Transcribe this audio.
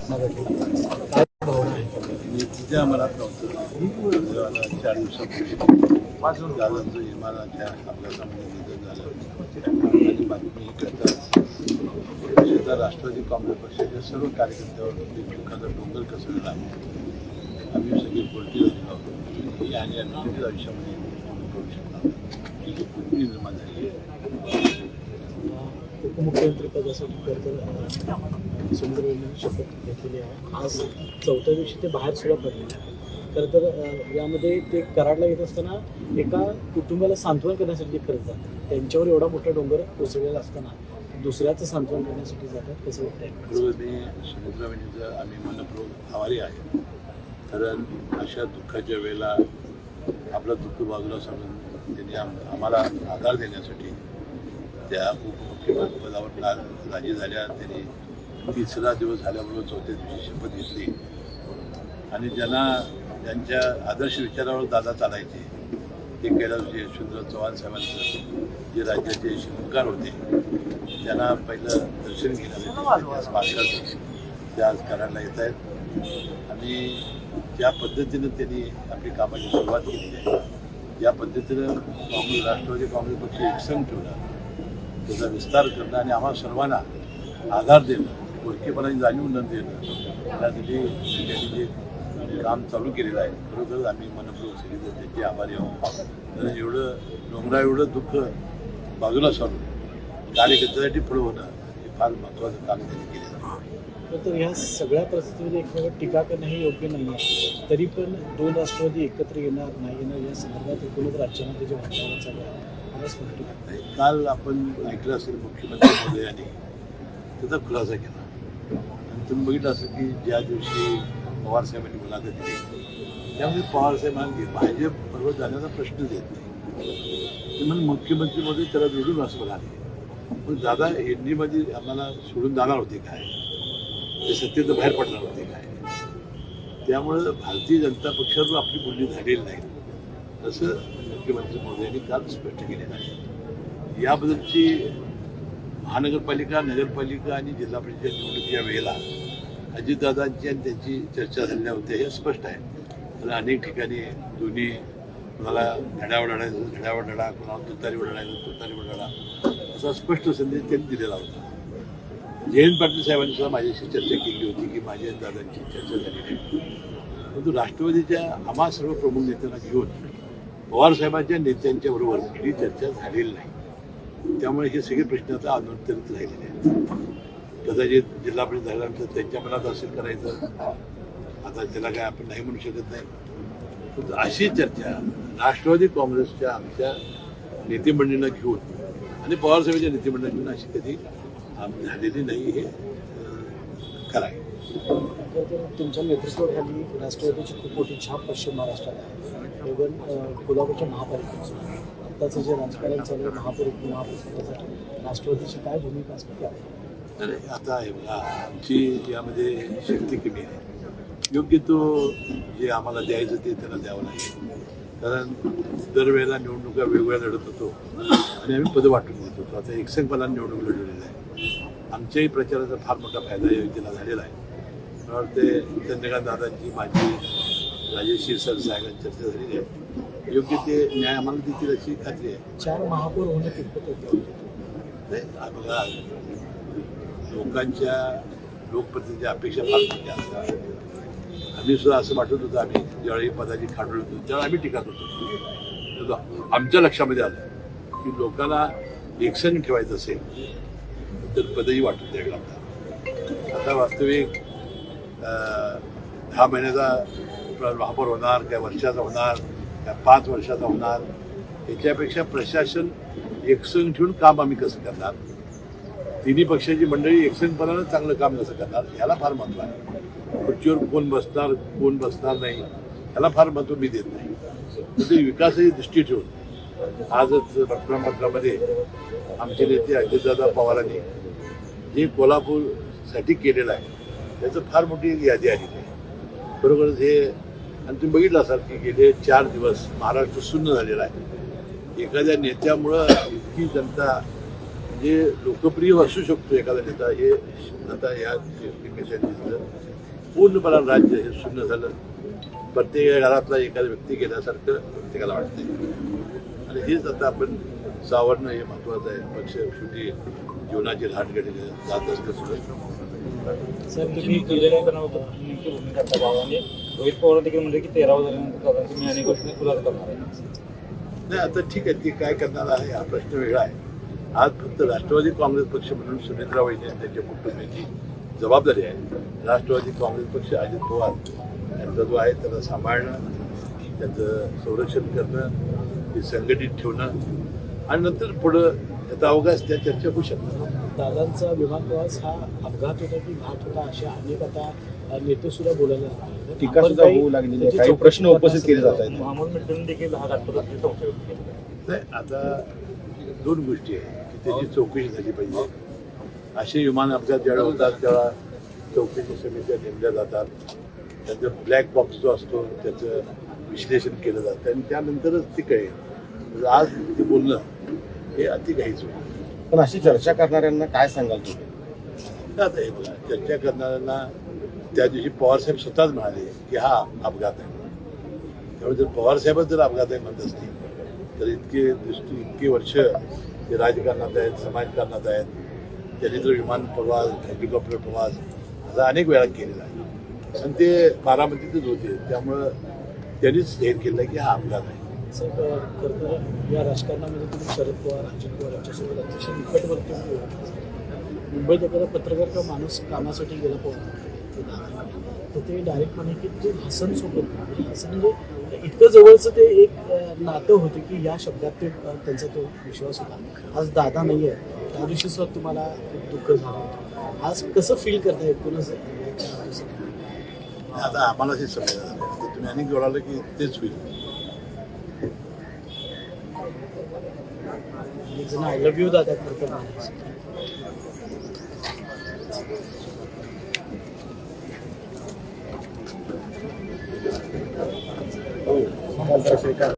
घटना घडली, काय भावना आहे? मी तुझ्या मनात नव्हतं. 4 दिवसापूर्वी दादांचं विमानाच्या अपघातामध्ये निधन झालं आणि बातमी करतात शेतात राष्ट्रवादी काँग्रेस पक्षाच्या सर्व कार्यकर्त्यावर दुःखाचा डोंगर कसरला. आम्ही सगळे पोलटी झालेलो आहोत आणि आम्ही आयुष्यामध्ये करू शकतो ही जी कुठली निर्माण झाली आहे. उपमुख्यमंत्री पदासाठी खरं सुंदर यांनी शपथ घेतलेली आहे. आज 4थ्या दिवशी ते बाहेर सुद्धा पडलेले आहे. खरं तर यामध्ये ते कराडला येत असताना एका कुटुंबाला सांत्वन करण्यासाठी करतात. त्यांच्यावर एवढा मोठा डोंगर कोसळलेला असताना दुसऱ्याचं सांत्वन करण्यासाठी जातात. कसं वाटतंय? बरोबर मी सुमित्राबाईंचं आम्ही मनपूर्वक आभारी आहे. कारण अशा दुःखाच्या वेळेला आपलं दुःख बाजूला सोडून त्यांनी आम्हाला आधार देण्यासाठी त्या उपमुख्यमंत्री पदावर राजी झाल्या. त्यांनी 3रा दिवस झाल्याबरोबर 4थ्या दिवशी शपथ घेतली आणि ज्यांच्या आदर्श विचारावर दादा चालायचे ते कैलासजी यशवंतराव चव्हाण साहेबांचं जे राज्याचे शिल्पकार होते त्यांना पहिलं दर्शन घेण्यासाठी स्मारकाचं ते आज कराडला येत आहेत आणि ज्या पद्धतीनं त्यांनी आपली कामाची सुरुवात केली आहे ज्या पद्धतीनं राष्ट्रवादी काँग्रेस पक्ष एकसंघ ठेवला त्याचा विस्तार करणं आणि आम्हाला सर्वांना आधार देणं बोलकेपणाची जाणीव न देणं त्यासाठी त्यांनी जे काम चालू केलेलं आहे खरोखरच आम्ही मनपूर्वक सगळे त्यांचे आभारी आहोत. तर एवढं डोंगरा एवढं दुःख बाजूला सोडून कार्यकर्त्यासाठी पुढं होणं हे फार महत्त्वाचं काम त्यांनी केलेलं आहे. तर ह्या सगळ्या परिस्थितीमध्ये एकमेकांवर टीका करणं हे योग्य नाही आहे. तरी पण 2 राष्ट्रवादी एकत्र येणार नाही येणार या संदर्भात एकूणच राज्यामध्ये जे वातावरण चालू आहे काल आपण ऐकलं असेल मुख्यमंत्री महोदयांनी त्याचा खुलासा केला आणि तुम्ही बघितलं असेल की ज्या दिवशी पवारसाहेबांनी मुलाखत दिली त्यामध्ये पवारसाहेबांनी भाजप बरोबर जाण्याचा प्रश्नच येत नाही. म्हणून मुख्यमंत्री महोदय त्याला जोडून असं म्हणाले पण दादा एडणीमध्ये आम्हाला सोडून जाणार होते काय ते सत्तेत बाहेर पडणार होते काय. त्यामुळं भारतीय जनता पक्षावर आपली बोलणी झालेली नाही असं मुख्यमंत्री महोदयांनी काल स्पष्ट केलेलं आहे. याबद्दलची महानगरपालिका नगरपालिका आणि जिल्हा परिषद निवडणुकीच्या वेळेला अजितदादांची आणि त्यांची चर्चा झालेल्या होत्या हे स्पष्ट आहे. तर अनेक ठिकाणी दोन्ही कोणाला घड्यावर लढायचं घड्यावर लढा कोणाला तुतारीवर लढायचं तुतारीवर लढा असा स्पष्ट संदेश त्यांनी दिलेला होता. जयंत पाटील साहेबांनी सुद्धा माझ्याशी चर्चा केली होती की माझ्या दादांची चर्चा झालेली आहे. परंतु राष्ट्रवादीच्या आम्हा सर्व प्रमुख नेत्यांना घेऊन पवारसाहेबांच्या नेत्यांच्या बरोबर ही चर्चा झालेली नाही. त्यामुळे हे सगळे प्रश्न आता अनुत्तरित राहिलेले आहेत. कदाचित जिल्हा परिषद झाल्यानंतर त्यांच्या मनात असेल करायचं आता त्याला काय आपण नाही म्हणू शकत नाही. पण अशी चर्चा राष्ट्रवादी काँग्रेसच्या आमच्या नेतेमंडळींना घेऊन आणि पवारसाहेबांच्या नेतेमंडळींना घेऊन अशी कधी झालेली नाही हे खरं आहे. तुमच्या नेतृत्वाखाली राष्ट्रवादीची खूप मोठी छाप पश्चिम महाराष्ट्रात आहे. इव्हन कोल्हापूरच्या महापालिकेचं आत्ताचं जे राजकारण चालू आहे महापौरसाठी राष्ट्रवादीची काय भूमिका असते नाही आता हे बघा आमची यामध्ये शक्ती कमी आहे. योग्य तो जे आम्हाला द्यायचं ते त्यांना द्यावं लागेल. कारण दरवेळेला निवडणुका वेगवेगळ्या लढत होतो आणि आम्ही पदं वाटून देत होतो. आता एकसंघपणाने निवडणूक लढवलेली आहे. आमच्याही प्रचाराचा फार मोठा फायदा या व्यक्तीला झालेला आहे. मला वाटते चंद्रकांत दादांची माझी राजेश क्षीरसागर साहेबांची चर्चा झालेली आहे. योग्य ते न्याय आम्हाला देतील अशी खात्री आहे. 4 महापौर होणं कितपत होतं? नाही बघा लोकांच्या लोकप्रतिनिधीच्या अपेक्षा फार मोठ्या असतात. आम्ही सुद्धा असं वाटत होतं आम्ही ज्यावेळी पदाची खाडोळ होतो त्यावेळी आम्ही टीका करतो. आमच्या लक्षामध्ये आलं की लोकांना एकसंघ ठेवायचं असेल तर पदही वाटून द्यावी लागतात. आता वास्तविक 10 महिन्याचा महापौर होणार काय वर्षाचा होणार काय 5 वर्षाचा होणार याच्यापेक्षा प्रशासन एकसंघ ठेवून काम आम्ही कसं करणार तिन्ही पक्षाची मंडळी एकसंघपणानं चांगलं काम कसं करणार ह्याला फार महत्त्व आहे. खुर्चीवर कोण बसणार नाही ह्याला फार महत्त्व मी देत नाही. म्हणजे विकासाची दृष्टी ठेवून आजच वर्तमानपत्रामध्ये आमचे नेते अजितदादा पवारांनी जे कोल्हापूरसाठी केलेलं आहे त्याचं फार मोठी यादी आलेली आहे. बरोबरच हे आणि तुम्ही बघितलं असाल की गेले 4 दिवस महाराष्ट्र शून्य झालेला आहे. एखाद्या नेत्यामुळं इतकी जनता म्हणजे लोकप्रिय असू शकतो एखादा नेता हे आता या दिसलं. पूर्णपणे राज्य हे शून्य झालं. प्रत्येक घरातला एखादा व्यक्ती गेल्यासारखं प्रत्येकाला वाटतंय. आणि हेच आता आपण सावरणं हे महत्त्वाचं आहे. पक्ष शेवटी जीवनाची घाटघडी जात असते सुद्धा. साहेब तुम्ही तुम्ही केलेल्या नेमकी भूमिका आता गावा म्हणजे रोहित पवार देखील म्हणजे की 13 झाल्यानंतर तुम्ही अनेक गोष्टी खुलासा करणार आहे. नाही आता ठीक आहे, ती काय करणार आहे हा प्रश्न वेगळा आहे. आज फक्त राष्ट्रवादी काँग्रेस पक्ष म्हणून सुनेत्रा वहिनी त्यांच्या कुटुंबियांची जबाबदारी आहे. राष्ट्रवादी काँग्रेस पक्ष अजित पवार यांचा जो आहे त्याला सांभाळणं, त्याचं संरक्षण करणं, ते संघटित ठेवणं आणि नंतर पुढं त्याचा अवकाश त्या चर्चा होऊ शकतात. दादांचा विमान प्रवास हा अपघात होता की घात होता अशा अनेक आता नेते सुद्धा बोलायला लागले. टीका सुद्धा होऊ लागलेली आहे. काही प्रश्न उपस्थित केले जात आहेत. मोहम्मद मिटून देखील हा घातपाताची संशय व्यक्त केला. नाही आता दोन गोष्टी आहेत की त्याची चौकशी झाली पाहिजे. असे विमान अपघात ज्यावेळेला होतात तेव्हा चौकशी समित्या नेमल्या जातात. त्यांचं ब्लॅक बॉक्स जो असतो त्याचं विश्लेषण केलं जातं आणि त्यानंतरच ते कळेल. आज ते बोलणं हे अतिघाईच होईल. पण अशी चर्चा करणाऱ्यांना काय सांगाल तुम्ही? आता हे बघा, चर्चा करणाऱ्यांना त्या दिवशी पवारसाहेब स्वतःच म्हणाले की हा अपघात आहे. त्यामुळे जर पवारसाहेबच जर अपघात आहे म्हणत असतील तर इतके वर्ष ते राजकारणात आहेत, समाजकारणात आहेत. त्यांनी तर विमान प्रवास, हेलिकॉप्टर प्रवास असा अनेक वेळा केलेला आहे आणि ते बारामतीतच होते. त्यामुळं त्यांनीच जाहीर केलं की हा अपघात आहे. साहेब खरं तर या राजकारणामध्ये तुम्ही शरद पवार, अजित पवार यांच्यासोबत अतिशय निकट वर्तन मुंबईत एखादा पत्रकार किंवा माणूस कामासाठी गेला पवार तर ते डायरेक्ट म्हणे की ते हसनसोबत हसन म्हणजे इतकं जवळचं ते एक नातं होतं की या शब्दात ते त्यांचा तो विश्वास होता. आज दादा नाही आहे, त्या दिवशी सुद्धा तुम्हाला खूप दुःख झालं होतं. आज कसं फील करताय एकूणच आता आम्हाला हे समजलं तुम्ही अनेक जोडालं की तेच होईल. एक जण आय लव्ह यू दादा करतात हो.